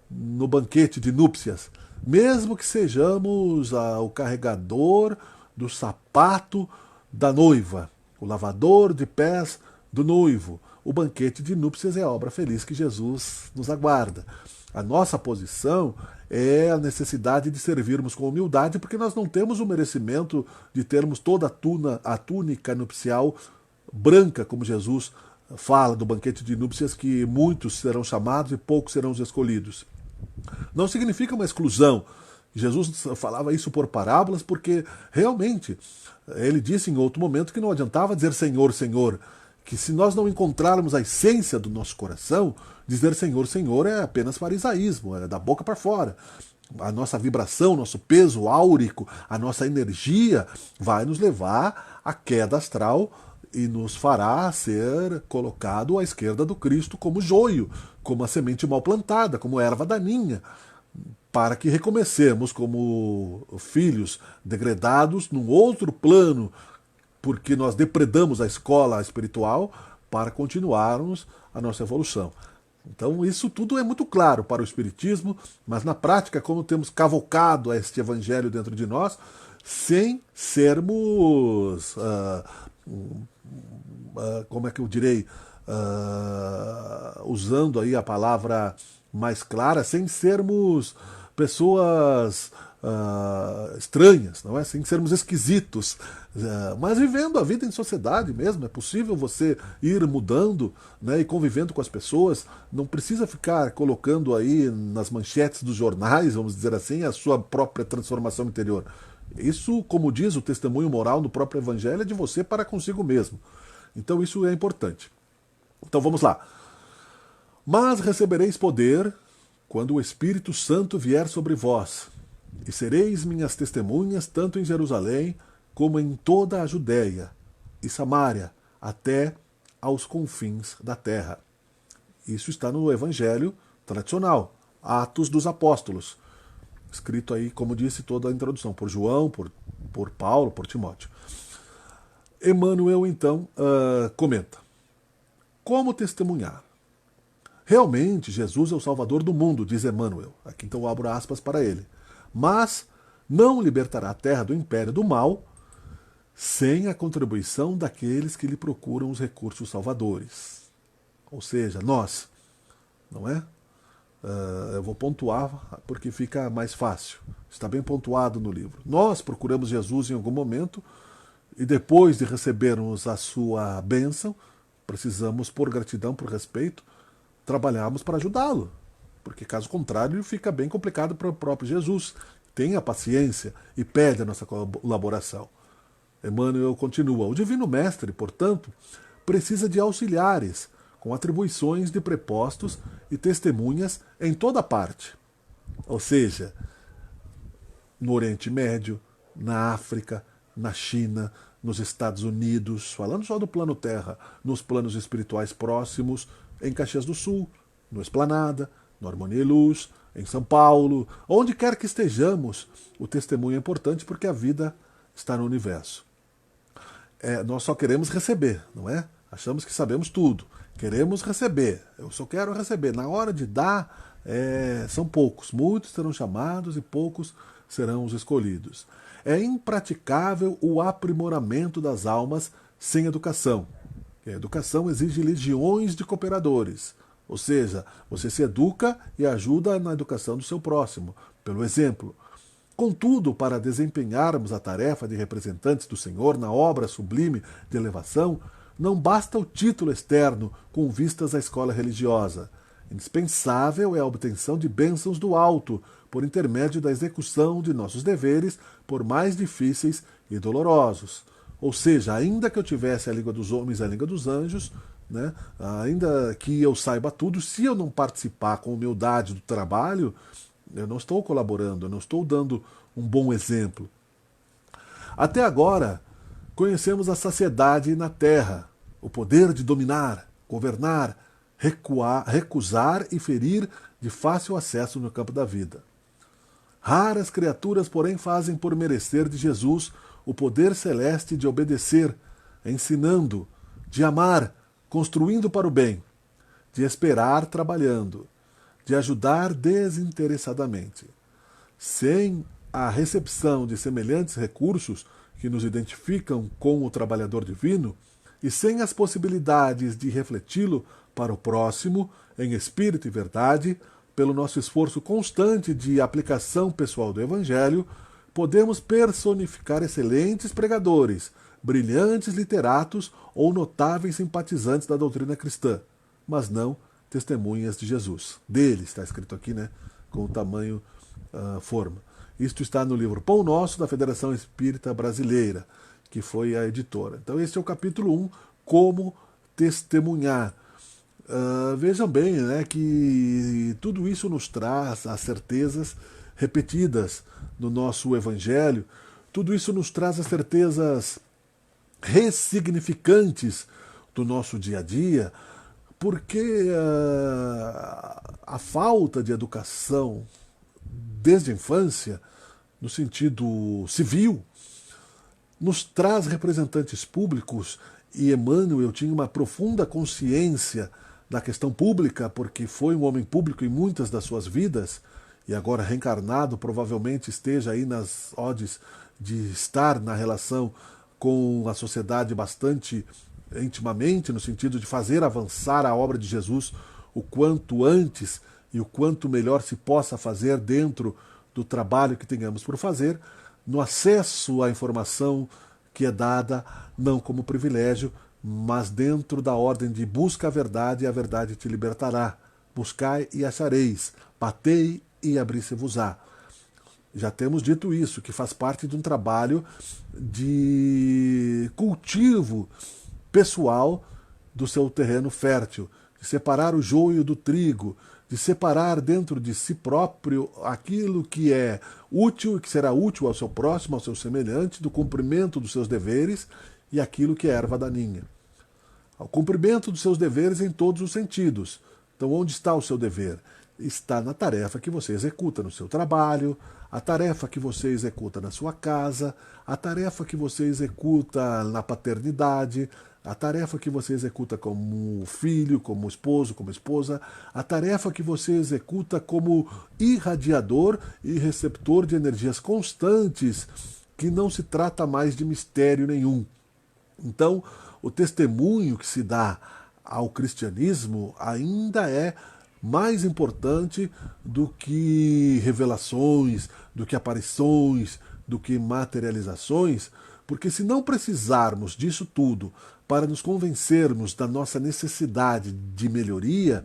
no banquete de núpcias, mesmo que sejamos o carregador do sapato da noiva, o lavador de pés do noivo. O banquete de núpcias é a obra feliz que Jesus nos aguarda. A nossa posição é a necessidade de servirmos com humildade, porque nós não temos o merecimento de termos toda a túnica nupcial branca, como Jesus fala do banquete de núpcias, que muitos serão chamados e poucos serão os escolhidos. Não significa uma exclusão. Jesus falava isso por parábolas, porque realmente ele disse em outro momento que não adiantava dizer Senhor, Senhor, que se nós não encontrarmos a essência do nosso coração, dizer Senhor, Senhor é apenas farisaísmo, é da boca para fora. A nossa vibração, nosso peso áurico, a nossa energia vai nos levar à queda astral e nos fará ser colocado à esquerda do Cristo como joio, como a semente mal plantada, como erva daninha, para que recomecemos como filhos degradados num outro plano, porque nós depredamos a escola espiritual para continuarmos a nossa evolução. Então isso tudo é muito claro para o Espiritismo, mas na prática, como temos cavocado este Evangelho dentro de nós, sem sermos como é que eu direi, usando aí a palavra mais clara, sem sermos pessoas estranhas, não é? Sem sermos esquisitos, mas vivendo a vida em sociedade mesmo. É possível você ir mudando, né, e convivendo com as pessoas. Não precisa ficar colocando aí nas manchetes dos jornais, vamos dizer assim, a sua própria transformação interior. Isso, como diz o testemunho moral do próprio Evangelho, é de você para consigo mesmo. Então isso é importante. Então vamos lá. Mas recebereis poder quando o Espírito Santo vier sobre vós, e sereis minhas testemunhas tanto em Jerusalém como em toda a Judéia e Samária, até aos confins da terra. Isso está no Evangelho tradicional, Atos dos Apóstolos, escrito aí, como disse, toda a introdução, por João, por Paulo, por Timóteo. Emmanuel, então, comenta: como testemunhar? Realmente, Jesus é o Salvador do mundo, diz Emmanuel. Aqui então abro aspas para ele. Mas não libertará a terra do império do mal sem a contribuição daqueles que lhe procuram os recursos salvadores. Ou seja, nós, não é? Eu vou pontuar porque fica mais fácil. Está bem pontuado no livro. Nós procuramos Jesus em algum momento e depois de recebermos a sua bênção, precisamos, por gratidão, por respeito, trabalharmos para ajudá-lo. Porque caso contrário fica bem complicado para o próprio Jesus. Tenha paciência e pede a nossa colaboração. Emmanuel continua: o Divino Mestre, portanto, precisa de auxiliares com atribuições de prepostos e testemunhas em toda parte. Ou seja, no Oriente Médio, na África, na China, nos Estados Unidos, falando só do plano Terra, nos planos espirituais próximos, em Caxias do Sul, no Esplanada, no Harmonia e Luz, em São Paulo, onde quer que estejamos, o testemunho é importante porque a vida está no universo. Nós só queremos receber, não é? Achamos que sabemos tudo. Queremos receber. Eu só quero receber. Na hora de dar, são poucos. Muitos serão chamados e poucos serão os escolhidos. É impraticável o aprimoramento das almas sem educação. A educação exige legiões de cooperadores. Ou seja, você se educa e ajuda na educação do seu próximo, pelo exemplo. Contudo, para desempenharmos a tarefa de representantes do Senhor na obra sublime de elevação, não basta o título externo com vistas à escola religiosa. Indispensável é a obtenção de bênçãos do alto, por intermédio da execução de nossos deveres, por mais difíceis e dolorosos. Ou seja, ainda que eu tivesse a língua dos homens e a língua dos anjos, né, ainda que eu saiba tudo, se eu não participar com humildade do trabalho, eu não estou colaborando, eu não estou dando um bom exemplo. Até agora, conhecemos a saciedade na terra, o poder de dominar, governar, recusar e ferir de fácil acesso no campo da vida. Raras criaturas, porém, fazem por merecer de Jesus o poder celeste de obedecer, ensinando, de amar, construindo para o bem, de esperar trabalhando, de ajudar desinteressadamente. Sem a recepção de semelhantes recursos que nos identificam com o trabalhador divino, e sem as possibilidades de refleti-lo para o próximo, em espírito e verdade, pelo nosso esforço constante de aplicação pessoal do Evangelho, podemos personificar excelentes pregadores, brilhantes literatos ou notáveis simpatizantes da doutrina cristã, mas não testemunhas de Jesus. Dele está escrito aqui, né, com o tamanho forma. Isto está no livro Pão Nosso, da Federação Espírita Brasileira, que foi a editora. Então esse é o capítulo 1, como testemunhar. Vejam bem, né, que tudo isso nos traz as certezas repetidas no nosso Evangelho, tudo isso nos traz as certezas ressignificantes do nosso dia a dia, porque a falta de educação desde a infância, no sentido civil, nos traz representantes públicos, e Emmanuel tinha uma profunda consciência da questão pública, porque foi um homem público em muitas das suas vidas, e agora reencarnado, provavelmente esteja aí nas odes de estar na relação com a sociedade bastante intimamente, no sentido de fazer avançar a obra de Jesus o quanto antes e o quanto melhor se possa fazer dentro do trabalho que tenhamos por fazer, no acesso à informação que é dada não como privilégio, mas dentro da ordem de busca a verdade e a verdade te libertará. Buscai e achareis, batei e abri-se-vos-á. Já temos dito isso, que faz parte de um trabalho de cultivo pessoal do seu terreno fértil, de separar o joio do trigo, de separar dentro de si próprio aquilo que é útil e que será útil ao seu próximo, ao seu semelhante, do cumprimento dos seus deveres e aquilo que é erva daninha. O cumprimento dos seus deveres em todos os sentidos. Então, onde está o seu dever? Está na tarefa que você executa no seu trabalho, a tarefa que você executa na sua casa, a tarefa que você executa na paternidade, a tarefa que você executa como filho, como esposo, como esposa, a tarefa que você executa como irradiador e receptor de energias constantes, que não se trata mais de mistério nenhum. Então, o testemunho que se dá ao cristianismo ainda é mais importante do que revelações, do que aparições, do que materializações, porque se não precisarmos disso tudo para nos convencermos da nossa necessidade de melhoria,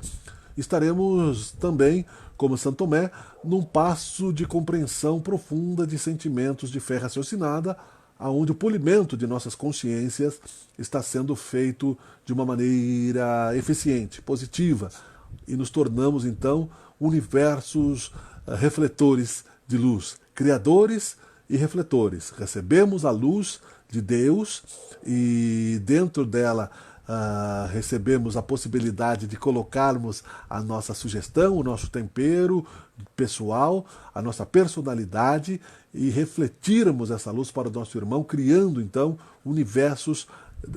estaremos também, como Santo Tomé, num passo de compreensão profunda de sentimentos de fé raciocinada, aonde o polimento de nossas consciências está sendo feito de uma maneira eficiente, positiva, e nos tornamos então universos refletores de luz, criadores e refletores. Recebemos a luz de Deus e dentro dela recebemos a possibilidade de colocarmos a nossa sugestão, o nosso tempero pessoal, a nossa personalidade e refletirmos essa luz para o nosso irmão, criando então universos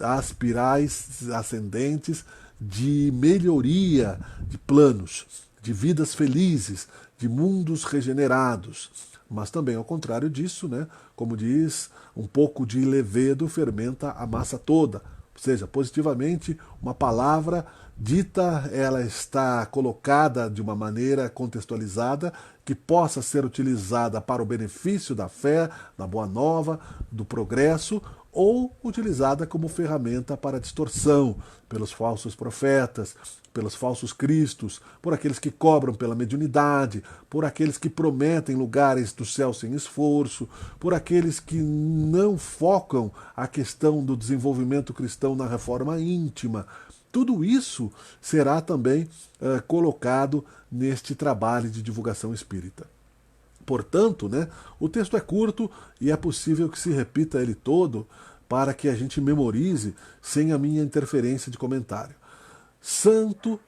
aspirais, ascendentes, de melhoria de planos, de vidas felizes, de mundos regenerados. Mas também ao contrário disso, né, como diz, um pouco de levedo fermenta a massa toda. Ou seja, positivamente, uma palavra dita, ela está colocada de uma maneira contextualizada que possa ser utilizada para o benefício da fé, da boa nova, do progresso, ou utilizada como ferramenta para distorção pelos falsos profetas, pelos falsos cristos, por aqueles que cobram pela mediunidade, por aqueles que prometem lugares do céu sem esforço, por aqueles que não focam a questão do desenvolvimento cristão na reforma íntima. Tudo isso será também colocado neste trabalho de divulgação espírita. Portanto, né, o texto é curto e é possível que se repita ele todo para que a gente memorize sem a minha interferência de comentário. Santo,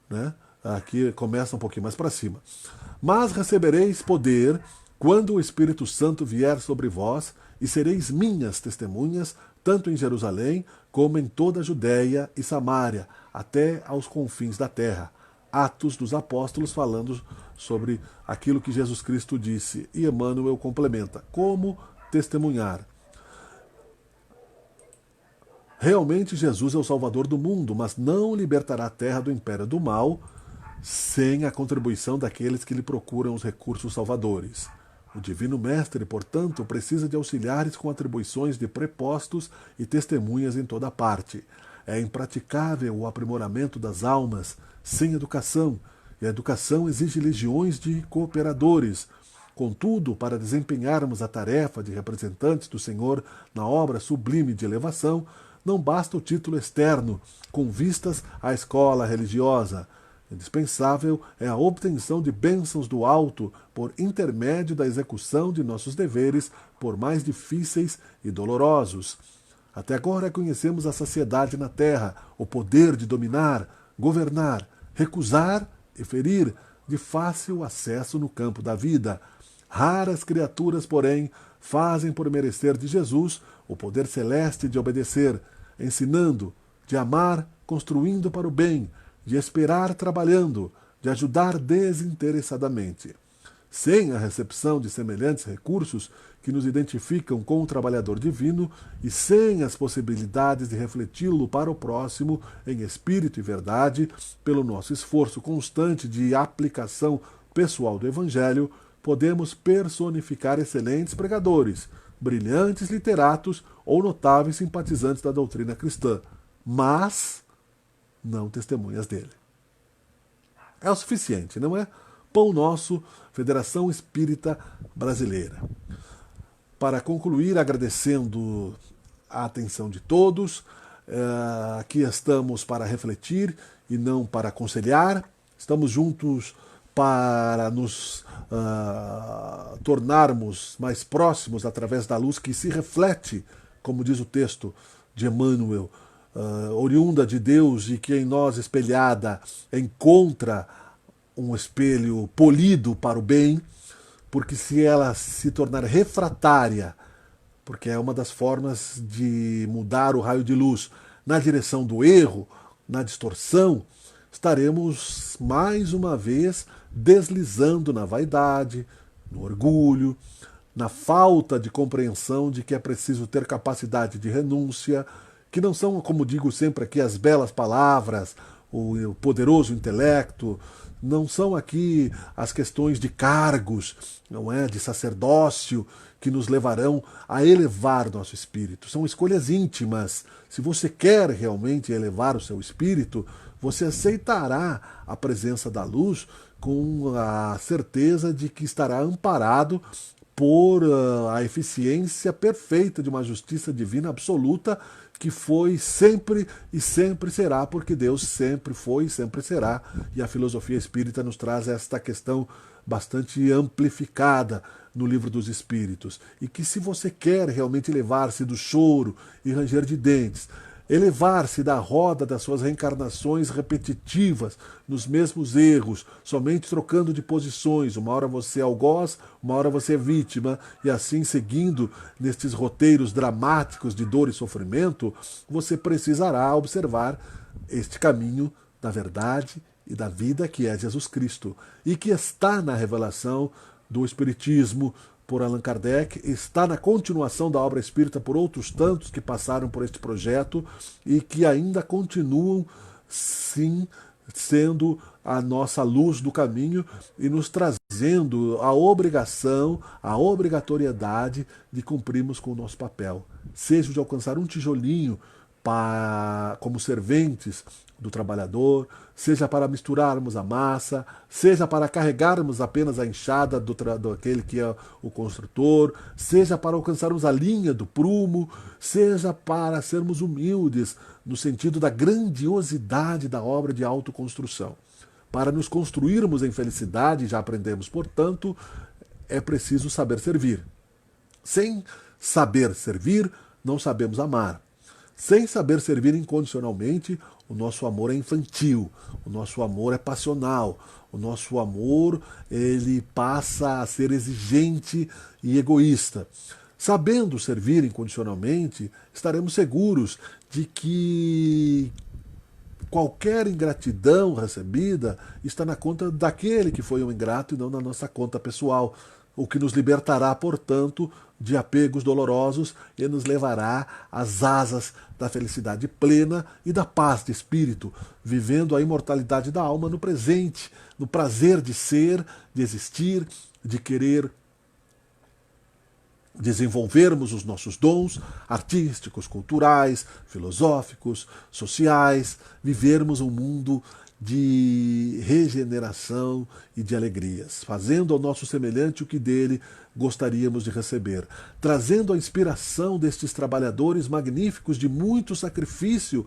né, aqui começa um pouquinho mais para cima. Mas recebereis poder quando o Espírito Santo vier sobre vós e sereis minhas testemunhas, tanto em Jerusalém como em toda a Judéia e Samária, até aos confins da terra. Atos dos Apóstolos falando sobre aquilo que Jesus Cristo disse. E Emmanuel complementa. Como testemunhar? Realmente Jesus é o Salvador do mundo, mas não libertará a terra do império do mal sem a contribuição daqueles que lhe procuram os recursos salvadores. O Divino Mestre, portanto, precisa de auxiliares com atribuições de prepostos e testemunhas em toda parte. É impraticável o aprimoramento das almas sem educação, e a educação exige legiões de cooperadores. Contudo, para desempenharmos a tarefa de representantes do Senhor na obra sublime de elevação, não basta o título externo, com vistas à escola religiosa. Indispensável é a obtenção de bênçãos do alto por intermédio da execução de nossos deveres, por mais difíceis e dolorosos. Até agora conhecemos a saciedade na terra, o poder de dominar, governar, recusar e ferir, de fácil acesso no campo da vida. Raras criaturas, porém, fazem por merecer de Jesus o poder celeste de obedecer, ensinando, de amar, construindo para o bem, de esperar trabalhando, de ajudar desinteressadamente. Sem a recepção de semelhantes recursos que nos identificam com o trabalhador divino e sem as possibilidades de refleti-lo para o próximo em espírito e verdade, pelo nosso esforço constante de aplicação pessoal do Evangelho, podemos personificar excelentes pregadores, brilhantes literatos ou notáveis simpatizantes da doutrina cristã, mas não testemunhas dele. É o suficiente, não é? Pão Nosso, Federação Espírita Brasileira. Para concluir, agradecendo a atenção de todos, aqui estamos para refletir e não para aconselhar. Estamos juntos para nos tornarmos mais próximos através da luz que se reflete, como diz o texto de Emmanuel, oriunda de Deus e que em nós espelhada encontra um espelho polido para o bem, porque se ela se tornar refratária, porque é uma das formas de mudar o raio de luz na direção do erro, na distorção, estaremos mais uma vez deslizando na vaidade, no orgulho, na falta de compreensão de que é preciso ter capacidade de renúncia, que não são, como digo sempre aqui, as belas palavras, o poderoso intelecto, não são aqui as questões de cargos, não é, de sacerdócio, que nos levarão a elevar nosso espírito. São escolhas íntimas. Se você quer realmente elevar o seu espírito, você aceitará a presença da luz com a certeza de que estará amparado por a eficiência perfeita de uma justiça divina absoluta que foi sempre e sempre será, porque Deus sempre foi e sempre será. E a filosofia espírita nos traz esta questão bastante amplificada no Livro dos Espíritos. E que se você quer realmente elevar-se do choro e ranger de dentes, elevar-se da roda das suas reencarnações repetitivas, nos mesmos erros, somente trocando de posições, uma hora você é algoz, uma hora você é vítima, e assim seguindo nestes roteiros dramáticos de dor e sofrimento, você precisará observar este caminho da verdade e da vida que é Jesus Cristo, e que está na revelação do Espiritismo por Allan Kardec, está na continuação da obra espírita por outros tantos que passaram por este projeto e que ainda continuam, sim, sendo a nossa luz do caminho e nos trazendo a obrigação, a obrigatoriedade de cumprirmos com o nosso papel, seja de alcançar um tijolinho como serventes do trabalhador, seja para misturarmos a massa, seja para carregarmos apenas a enxada daquele que é o construtor, seja para alcançarmos a linha do prumo, seja para sermos humildes no sentido da grandiosidade da obra de autoconstrução. Para nos construirmos em felicidade, já aprendemos, portanto, é preciso saber servir. Sem saber servir, não sabemos amar. Sem saber servir incondicionalmente, o nosso amor é infantil, o nosso amor é passional, o nosso amor ele passa a ser exigente e egoísta. Sabendo servir incondicionalmente, estaremos seguros de que qualquer ingratidão recebida está na conta daquele que foi um ingrato e não na nossa conta pessoal, o que nos libertará, portanto, de apegos dolorosos e nos levará às asas da felicidade plena e da paz de espírito, vivendo a imortalidade da alma no presente, no prazer de ser, de existir, de querer desenvolvermos os nossos dons artísticos, culturais, filosóficos, sociais, vivermos um mundo de regeneração e de alegrias, fazendo ao nosso semelhante o que dele gostaríamos de receber, trazendo a inspiração destes trabalhadores magníficos de muito sacrifício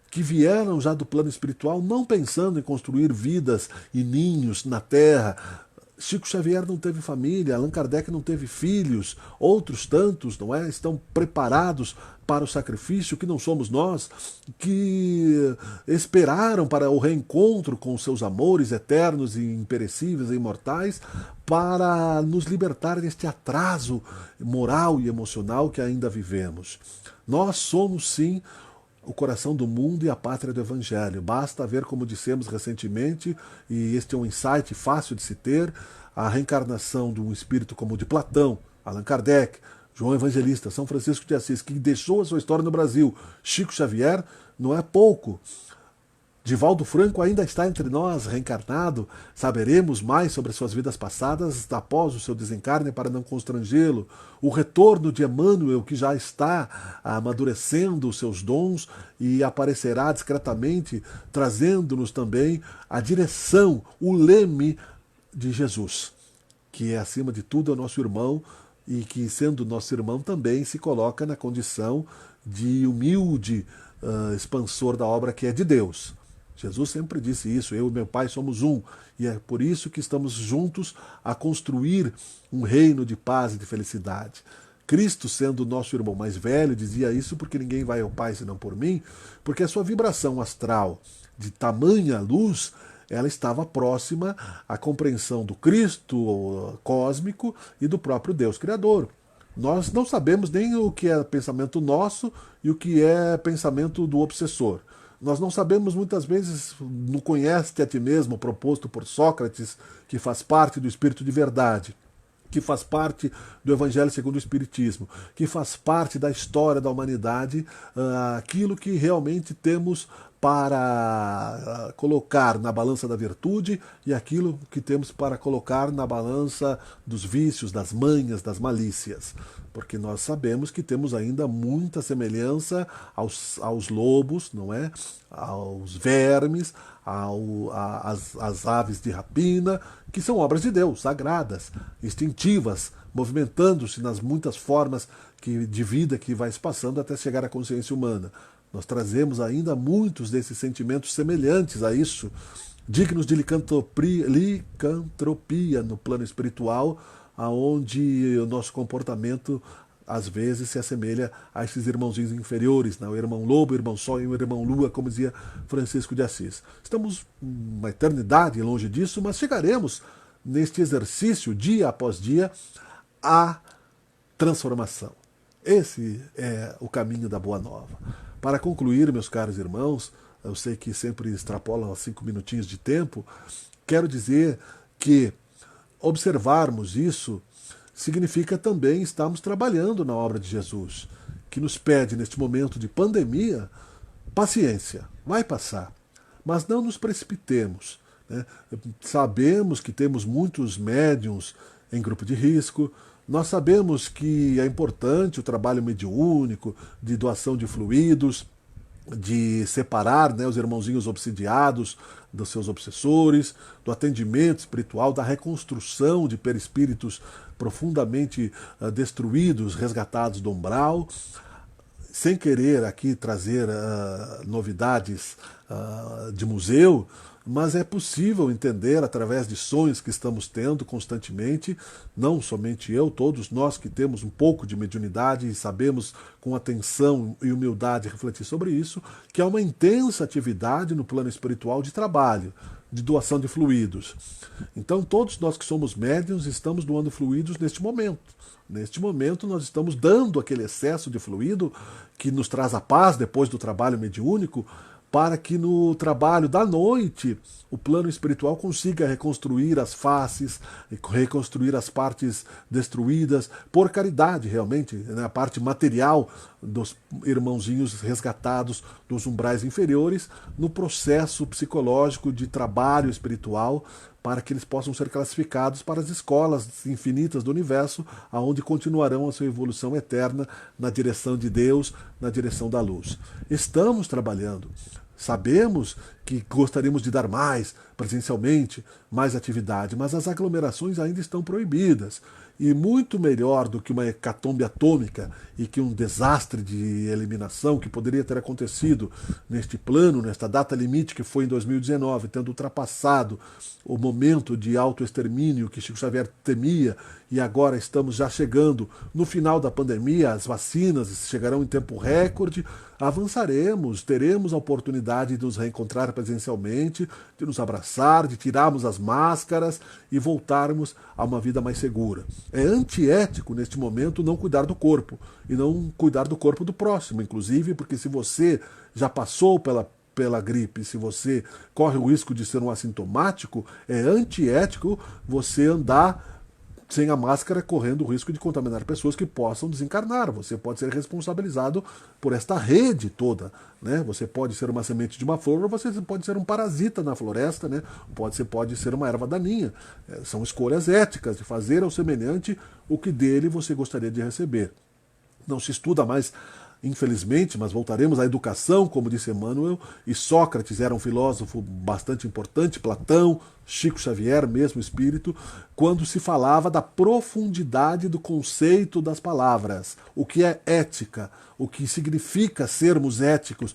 que vieram já do plano espiritual, não pensando em construir vidas e ninhos na terra. Chico Xavier não teve família, Allan Kardec não teve filhos, outros tantos, não é? Estão preparados para o sacrifício, que não somos nós, que esperaram para o reencontro com seus amores eternos e imperecíveis e imortais, para nos libertar deste atraso moral e emocional que ainda vivemos. Nós somos, sim, o coração do mundo e a pátria do Evangelho. Basta ver, como dissemos recentemente, e este é um insight fácil de se ter, a reencarnação de um espírito como o de Platão, Allan Kardec, João Evangelista, São Francisco de Assis, que deixou a sua história no Brasil, Chico Xavier, não é pouco. Divaldo Franco ainda está entre nós, reencarnado. Saberemos mais sobre suas vidas passadas após o seu desencarne para não constrangê-lo. O retorno de Emmanuel, que já está amadurecendo os seus dons e aparecerá discretamente, trazendo-nos também a direção, o leme de Jesus, que é, acima de tudo, o nosso irmão e que, sendo nosso irmão, também se coloca na condição de humilde expansor da obra que é de Deus. Jesus sempre disse isso, eu e meu Pai somos um, e é por isso que estamos juntos a construir um reino de paz e de felicidade. Cristo, sendo nosso irmão mais velho, dizia isso porque ninguém vai ao Pai senão por mim, porque a sua vibração astral de tamanha luz ela estava próxima à compreensão do Cristo cósmico e do próprio Deus Criador. Nós não sabemos nem o que é pensamento nosso e o que é pensamento do obsessor. Nós não sabemos muitas vezes, no conhece-te a ti mesmo, proposto por Sócrates, que faz parte do Espírito de Verdade, que faz parte do Evangelho segundo o Espiritismo, que faz parte da história da humanidade, aquilo que realmente temos para colocar na balança da virtude e aquilo que temos para colocar na balança dos vícios, das manhas, das malícias. Porque nós sabemos que temos ainda muita semelhança aos lobos, não é? Aos vermes, às aves de rapina, que são obras de Deus, sagradas, instintivas, movimentando-se nas muitas formas de vida que vai se passando até chegar à consciência humana. Nós trazemos ainda muitos desses sentimentos semelhantes a isso, dignos de licantropia no plano espiritual, aonde o nosso comportamento às vezes se assemelha a esses irmãozinhos inferiores, o irmão lobo, o irmão sol e o irmão lua, como dizia Francisco de Assis. Estamos uma eternidade longe disso, mas chegaremos neste exercício, dia após dia, à transformação. Esse é o caminho da Boa Nova. Para concluir, meus caros irmãos, eu sei que sempre extrapolam 5 minutinhos de tempo, quero dizer que observarmos isso significa também estarmos trabalhando na obra de Jesus, que nos pede, neste momento de pandemia, paciência, vai passar, mas não nos precipitemos, né? Sabemos que temos muitos médiuns em grupo de risco, nós sabemos que é importante o trabalho mediúnico, de doação de fluidos, de separar, os irmãozinhos obsidiados dos seus obsessores, do atendimento espiritual, da reconstrução de perispíritos profundamente destruídos, resgatados do umbral, sem querer aqui trazer novidades de museu, mas é possível entender através de sonhos que estamos tendo constantemente, não somente eu, todos nós que temos um pouco de mediunidade e sabemos com atenção e humildade refletir sobre isso, que há uma intensa atividade no plano espiritual de trabalho, de doação de fluidos. Então todos nós que somos médiuns estamos doando fluidos neste momento. Neste momento nós estamos dando aquele excesso de fluido que nos traz a paz depois do trabalho mediúnico, para que no trabalho da noite o plano espiritual consiga reconstruir as faces, reconstruir as partes destruídas, por caridade realmente, a parte material dos irmãozinhos resgatados dos umbrais inferiores, no processo psicológico de trabalho espiritual, para que eles possam ser classificados para as escolas infinitas do universo, aonde continuarão a sua evolução eterna na direção de Deus, na direção da luz. Estamos trabalhando. Sabemos que gostaríamos de dar mais presencialmente, mais atividade, mas as aglomerações ainda estão proibidas. E muito melhor do que uma hecatombe atômica e que um desastre de eliminação que poderia ter acontecido neste plano, nesta data limite que foi em 2019, tendo ultrapassado o momento de autoextermínio que Chico Xavier temia, e agora estamos já chegando no final da pandemia, as vacinas chegarão em tempo recorde, avançaremos, teremos a oportunidade de nos reencontrar presencialmente, de nos abraçar, de tirarmos as máscaras e voltarmos a uma vida mais segura. É antiético, neste momento, não cuidar do corpo, e não cuidar do corpo do próximo, inclusive, porque se você já passou pela gripe, se você corre o risco de ser um assintomático, é antiético você andar sem a máscara, correndo o risco de contaminar pessoas que possam desencarnar. Você pode ser responsabilizado por esta rede toda, né? Você pode ser uma semente de uma flor, ou você pode ser um parasita na floresta, né? Você pode ser uma erva daninha. São escolhas éticas de fazer ao semelhante o que dele você gostaria de receber. Não se estuda mais, infelizmente, mas voltaremos à educação, como disse Emmanuel, e Sócrates era um filósofo bastante importante, Platão, Chico Xavier, mesmo espírito, quando se falava da profundidade do conceito das palavras, o que é ética, o que significa sermos éticos.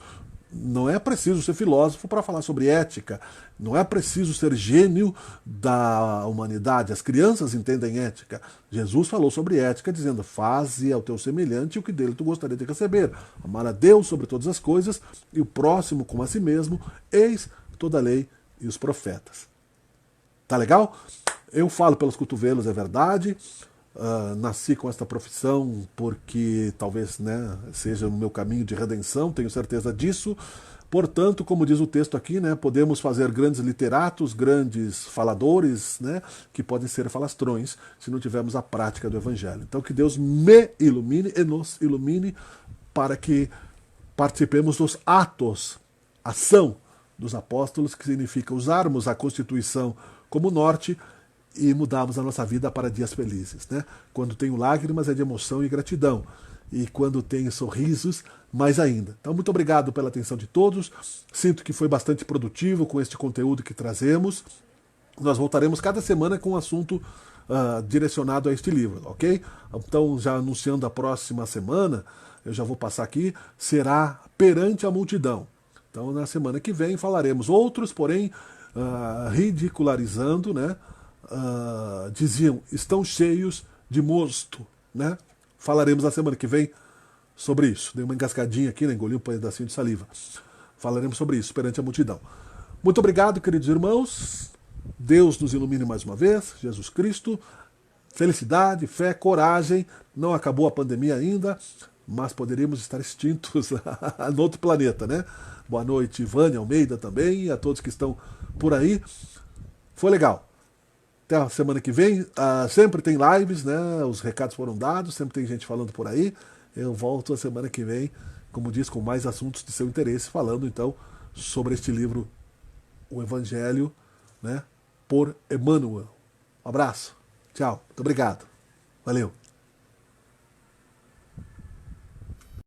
Não é preciso ser filósofo para falar sobre ética, não é preciso ser gênio da humanidade. As crianças entendem ética. Jesus falou sobre ética dizendo: faze ao teu semelhante o que dele tu gostaria de receber. Amar a Deus sobre todas as coisas e o próximo como a si mesmo, eis toda a lei e os profetas. Tá legal? Eu falo pelos cotovelos, é verdade. Nasci com esta profissão porque talvez, né, seja o meu caminho de redenção, tenho certeza disso. Portanto, como diz o texto aqui, né, podemos fazer grandes literatos, grandes faladores, né, que podem ser falastrões se não tivermos a prática do Evangelho. Então que Deus me ilumine e nos ilumine para que participemos dos atos, ação dos apóstolos, que significa usarmos a Constituição como norte e mudarmos a nossa vida para dias felizes. Né? Quando tenho lágrimas é de emoção e gratidão. E quando tenho sorrisos, mais ainda. Então, muito obrigado pela atenção de todos. Sinto que foi bastante produtivo com este conteúdo que trazemos. Nós voltaremos cada semana com um assunto direcionado a este livro, ok? Então, já anunciando a próxima semana, eu já vou passar aqui, será Perante a Multidão. Então, na semana que vem falaremos outros, porém, ridicularizando, né? Diziam, estão cheios de mosto, né? Falaremos na semana que vem sobre isso. Dei uma engasgadinha aqui, né? Engoli um pedacinho de saliva. Falaremos sobre isso perante a multidão. Muito obrigado, queridos irmãos. Deus nos ilumine mais uma vez. Jesus Cristo. Felicidade, fé, coragem. Não acabou a pandemia ainda, mas poderíamos estar extintos no outro planeta, né? Boa noite, Ivânia Almeida também, e a todos que estão por aí. Foi legal. Até a semana que vem. Sempre tem lives, né? Os recados foram dados, sempre tem gente falando por aí. Eu volto a semana que vem, como diz, com mais assuntos de seu interesse, falando então sobre este livro, O Evangelho, né? Por Emmanuel. Um abraço. Tchau. Muito obrigado. Valeu.